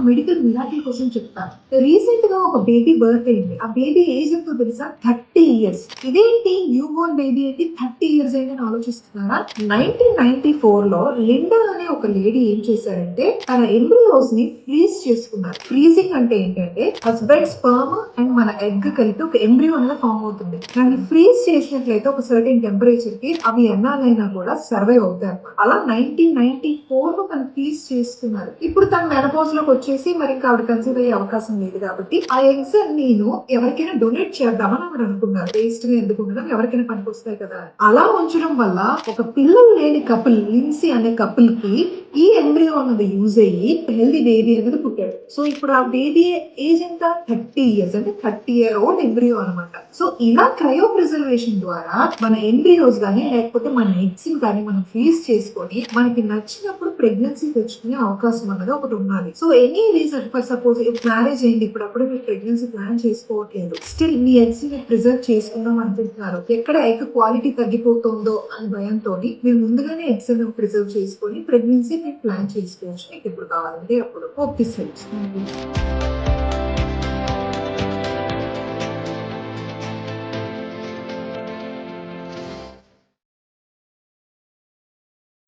Medical miracle కోసం చెప్తాను. Recent గా ఒక బేబీ బర్త్ అయింది. ఆ బేబీ ఏజ్ ఎంతో తెలుసా? 30 ఇయర్స్. ఇదేంటి న్యూ బోర్న్ బేబీ ఏంటి 30 ఇయర్స్ అయిందని ఆలోచిస్తున్నారా? 1994 లో లిండా అనే ఒక లేడీ ఏం చేశారంటే తన ఎంబ్రియోస్ ని ఫ్రీజ్ చేసుకున్నారు. ఫ్రీజింగ్ అంటే ఏంటంటే హస్బెండ్ స్పర్మ్ అండ్ మన ఎగ్ కలిపి ఒక ఎంబ్రియో అనేది ఫామ్ అవుతుంది. దాన్ని ఫ్రీజ్ చేసినట్లయితే ఒక సర్టెన్ టెంపరేచర్ కి అవి ఎన్నాలైనా కూడా సర్వైవ్ అవుతాయి. అలా 1994 లో తను ఫ్రీజ్ చేసుకున్నారు. ఇప్పుడు తన మెనపోజ్ లోకి వచ్చేసి మరి ఇంకా ఆవిడ కన్సీవ్ అయ్యే అవకాశం లేదు కాబట్టి ఆ ఎగ్స్ నేను ఎవరికైనా డొనేట్ చేద్దామని ఆవిడ అనుకున్నారు. వేస్ట్ గా ఎందుకు ఉండడం, ఎవరికైనా పనికొస్తాయి కదా. అలా ఉంచడం వల్ల ఒక పిల్లలు లేని కపుల్ లిన్సీ అనే కపుల్ కి ఈ ఎంబ్రియో అన్నది యూజ్ అయ్యి హెల్దీ బేబీ అనేది పుట్టాడు. సో ఇప్పుడు ఆ బేబీ ఏజ్ ఎంత? 30 ఇయర్స్, అంటే 30-year-old ఎంబ్రియో అనమాట. సో ఇలా క్రయో ప్రిజర్వేషన్ ద్వారా మన ఎంబ్రియోస్ గానీ లేకపోతే మన ఎగ్స్ కానీ మనం ఫ్రీజ్ చేసుకొని మనకి నచ్చినప్పుడు ప్రెగ్నెన్సీ తెచ్చుకునే అవకాశం అన్నది ఒకటి ఉన్నది. So any reason, for suppose marriage అయింది, ఇప్పుడప్పుడు మీరు ప్రెగ్నెన్సీ ప్లాన్ చేసుకోవట్లేదు, స్టిల్ మీ ఎగ్స్ ని ప్రిజర్వ్ చేసుకుందాం అనుకుంటున్నారు, ఎక్కడ ఎగ్ క్వాలిటీ తగ్గిపోతుందో అని భయంతో మీరు ముందుగానే ఎగ్స్ ప్రిజర్వ్ చేసుకొని ప్రెగ్నెన్సీ మీరు ప్లాన్ చేసుకోవచ్చు. మీకు ఎప్పుడు కావాలంటే అప్పుడు. Hope this helps.